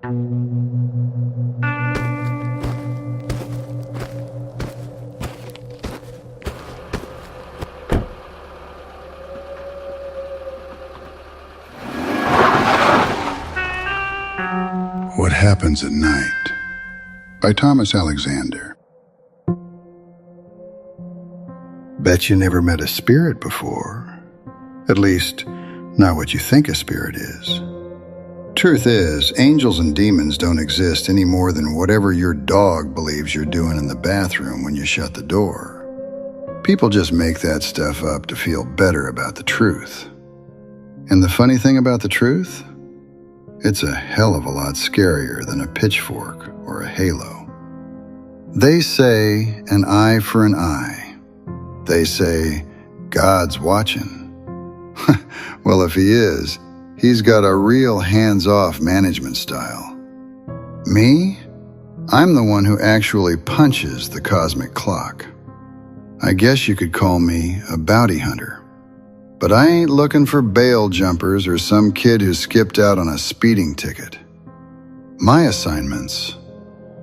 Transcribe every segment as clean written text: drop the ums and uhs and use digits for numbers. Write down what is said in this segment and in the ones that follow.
What Happens at Night by Thomas Alexander. Bet you never met a spirit before. At least, not what you think a spirit is. Truth is, angels and demons don't exist any more than whatever your dog believes you're doing in the bathroom when you shut the door. People just make that stuff up to feel better about the truth. And the funny thing about the truth? It's a hell of a lot scarier than a pitchfork or a halo. They say an eye for an eye. They say God's watching. Well, if he is, he's got a real hands-off management style. Me? I'm the one who actually punches the cosmic clock. I guess you could call me a bounty hunter. But I ain't looking for bail jumpers or some kid who skipped out on a speeding ticket. My assignments,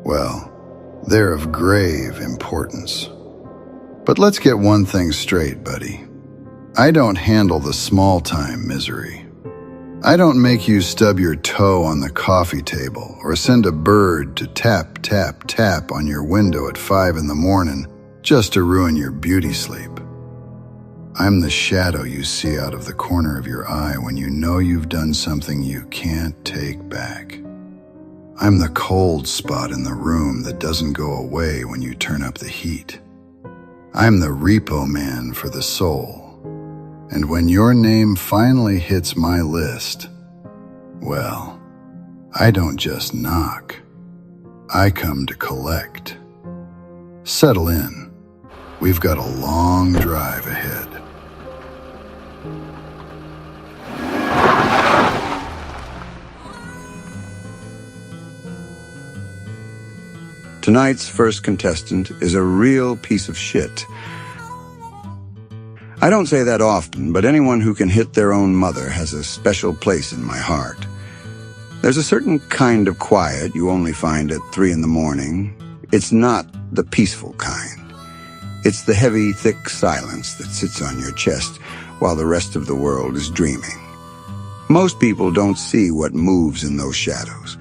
well, they're of grave importance. But let's get one thing straight, buddy. I don't handle the small-time misery. I don't make you stub your toe on the coffee table or send a bird to tap, tap, tap on your window at 5 in the morning just to ruin your beauty sleep. I'm the shadow you see out of the corner of your eye when you know you've done something you can't take back. I'm the cold spot in the room that doesn't go away when you turn up the heat. I'm the repo man for the soul. And when your name finally hits my list, well, I don't just knock. I come to collect. Settle in. We've got a long drive ahead. Tonight's first contestant is a real piece of shit. I don't say that often, but anyone who can hit their own mother has a special place in my heart. There's a certain kind of quiet you only find at 3 in the morning. It's not the peaceful kind. It's the heavy, thick silence that sits on your chest while the rest of the world is dreaming. Most people don't see what moves in those shadows.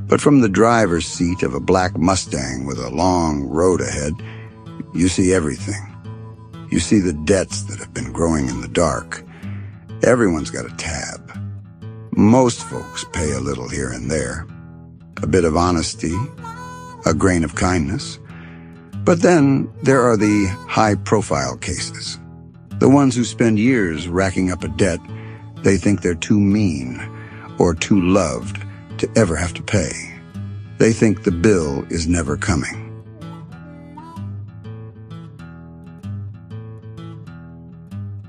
But from the driver's seat of a black Mustang with a long road ahead, you see everything. You see the debts that have been growing in the dark. Everyone's got a tab. Most folks pay a little here and there. A bit of honesty, a grain of kindness. But then there are the high-profile cases. The ones who spend years racking up a debt they think they're too mean or too loved to ever have to pay. They think the bill is never coming.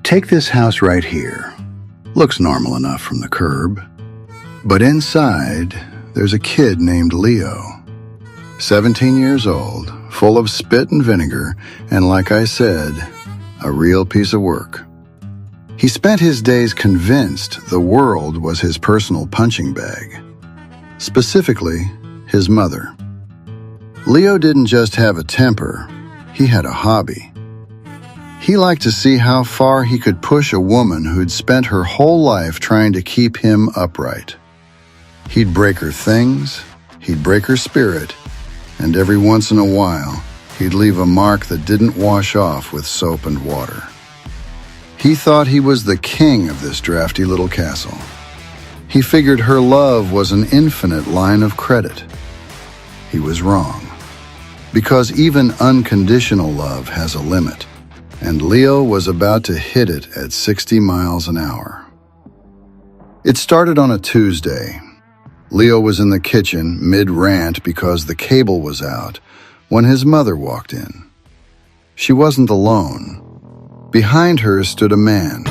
Take this house right here. Looks normal enough from the curb. But inside, there's a kid named Leo. 17 years old, full of spit and vinegar, and like I said, a real piece of work. He spent his days convinced the world was his personal punching bag. Specifically, his mother. Leo didn't just have a temper, he had a hobby. He liked to see how far he could push a woman who'd spent her whole life trying to keep him upright. He'd break her things, he'd break her spirit, and every once in a while, he'd leave a mark that didn't wash off with soap and water. He thought he was the king of this drafty little castle. He figured her love was an infinite line of credit. He was wrong. Because even unconditional love has a limit, and Leo was about to hit it at 60 miles an hour. It started on a Tuesday. Leo was in the kitchen, mid-rant because the cable was out, when his mother walked in. She wasn't alone. Behind her stood a man,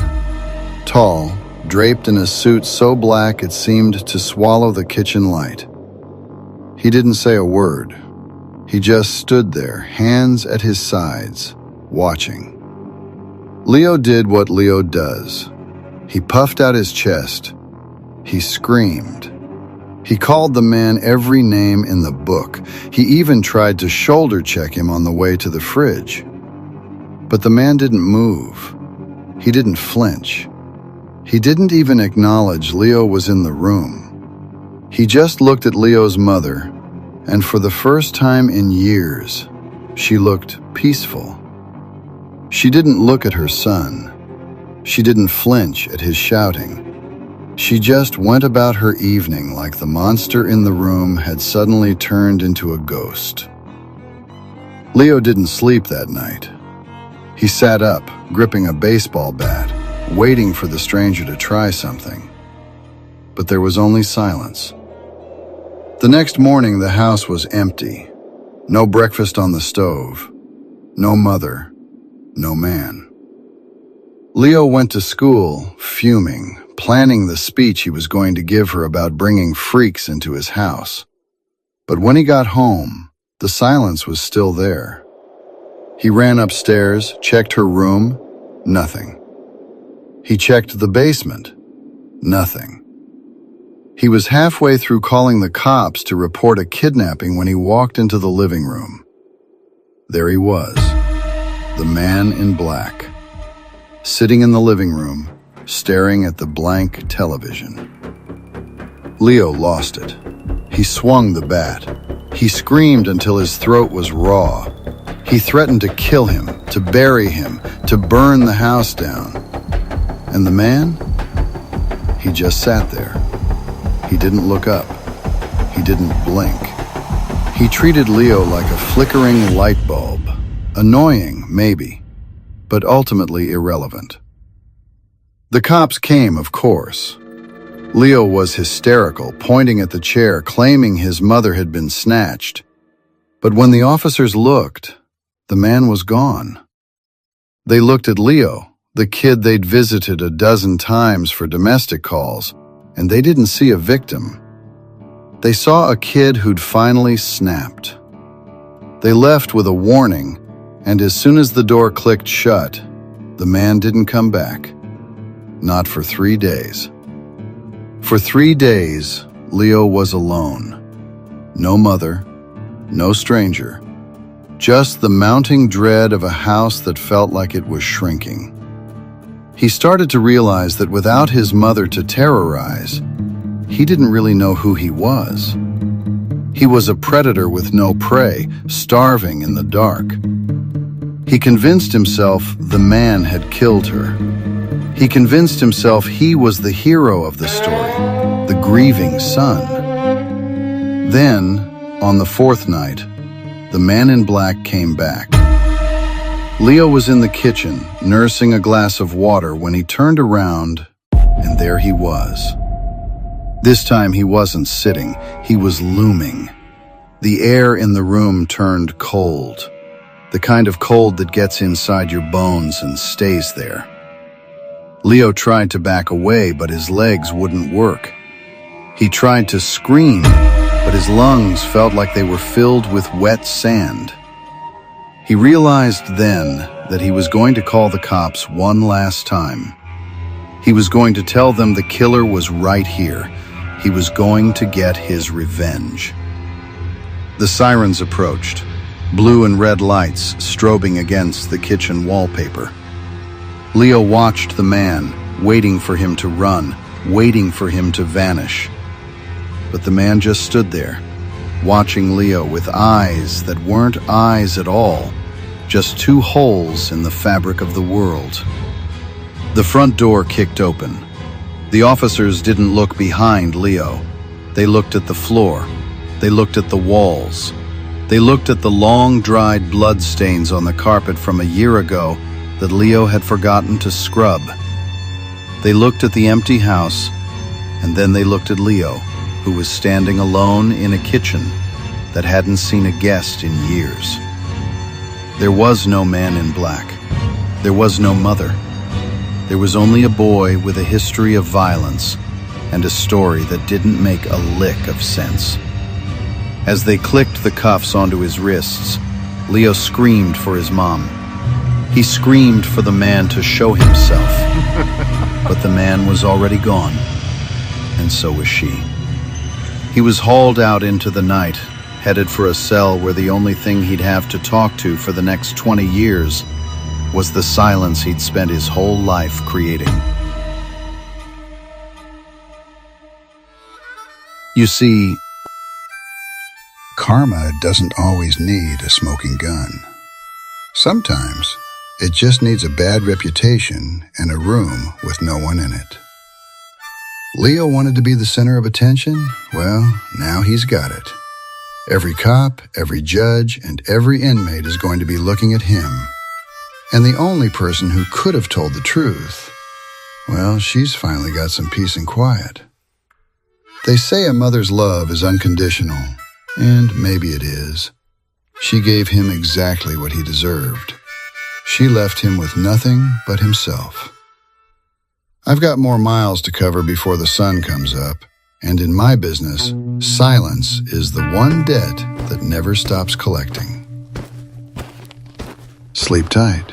tall, draped in a suit so black it seemed to swallow the kitchen light. He didn't say a word. He just stood there, hands at his sides, watching. Leo did what Leo does. He puffed out his chest. He screamed. He called the man every name in the book. He even tried to shoulder check him on the way to the fridge. But the man didn't move. He didn't flinch. He didn't even acknowledge Leo was in the room. He just looked at Leo's mother, and for the first time in years, she looked peaceful. She didn't look at her son. She didn't flinch at his shouting. She just went about her evening like the monster in the room had suddenly turned into a ghost. Leo didn't sleep that night. He sat up, gripping a baseball bat, waiting for the stranger to try something. But there was only silence. The next morning, the house was empty. No breakfast on the stove. No mother. No man. Leo went to school, fuming, planning the speech he was going to give her about bringing freaks into his house. But when he got home, the silence was still there. He ran upstairs, checked her room, nothing. He checked the basement, nothing. He was halfway through calling the cops to report a kidnapping when he walked into the living room. There he was, the man in black, sitting in the living room, staring at the blank television. Leo lost it. He swung the bat. He screamed until his throat was raw. He threatened to kill him, to bury him, to burn the house down. And the man? He just sat there. He didn't look up. He didn't blink. He treated Leo like a flickering light bulb. Annoying, maybe, but ultimately irrelevant. The cops came, of course. Leo was hysterical, pointing at the chair, claiming his mother had been snatched. But when the officers looked, the man was gone. They looked at Leo, the kid they'd visited a dozen times for domestic calls, and they didn't see a victim. They saw a kid who'd finally snapped. They left with a warning, and as soon as the door clicked shut, the man didn't come back. Not for 3 days. For 3 days, Leo was alone. No mother, no stranger, just the mounting dread of a house that felt like it was shrinking. He started to realize that without his mother to terrorize, he didn't really know who he was. He was a predator with no prey, starving in the dark. He convinced himself the man had killed her. He convinced himself he was the hero of the story, the grieving son. Then, on the 4th night, the man in black came back. Leo was in the kitchen, nursing a glass of water when he turned around, and there he was. This time he wasn't sitting, he was looming. The air in the room turned cold, the kind of cold that gets inside your bones and stays there. Leo tried to back away, but his legs wouldn't work. He tried to scream, but his lungs felt like they were filled with wet sand. He realized then that he was going to call the cops one last time. He was going to tell them the killer was right here. He was going to get his revenge. The sirens approached, blue and red lights strobing against the kitchen wallpaper. Leo watched the man, waiting for him to run, waiting for him to vanish. But the man just stood there, watching Leo with eyes that weren't eyes at all, just 2 holes in the fabric of the world. The front door kicked open. The officers didn't look behind Leo. They looked at the floor. They looked at the walls. They looked at the long, dried blood stains on the carpet from a year ago that Leo had forgotten to scrub. They looked at the empty house, and then they looked at Leo, who was standing alone in a kitchen that hadn't seen a guest in years. There was no man in black. There was no mother. There was only a boy with a history of violence and a story that didn't make a lick of sense. As they clicked the cuffs onto his wrists, Leo screamed for his mom. He screamed for the man to show himself, but the man was already gone, and so was she. He was hauled out into the night, headed for a cell where the only thing he'd have to talk to for the next 20 years was the silence he'd spent his whole life creating. You see, karma doesn't always need a smoking gun. Sometimes it just needs a bad reputation and a room with no one in it. Leo wanted to be the center of attention. Well, now he's got it. Every cop, every judge, and every inmate is going to be looking at him. And the only person who could have told the truth, well, she's finally got some peace and quiet. They say a mother's love is unconditional, and maybe it is. She gave him exactly what he deserved. She left him with nothing but himself. I've got more miles to cover before the sun comes up, and in my business, silence is the one debt that never stops collecting. Sleep tight.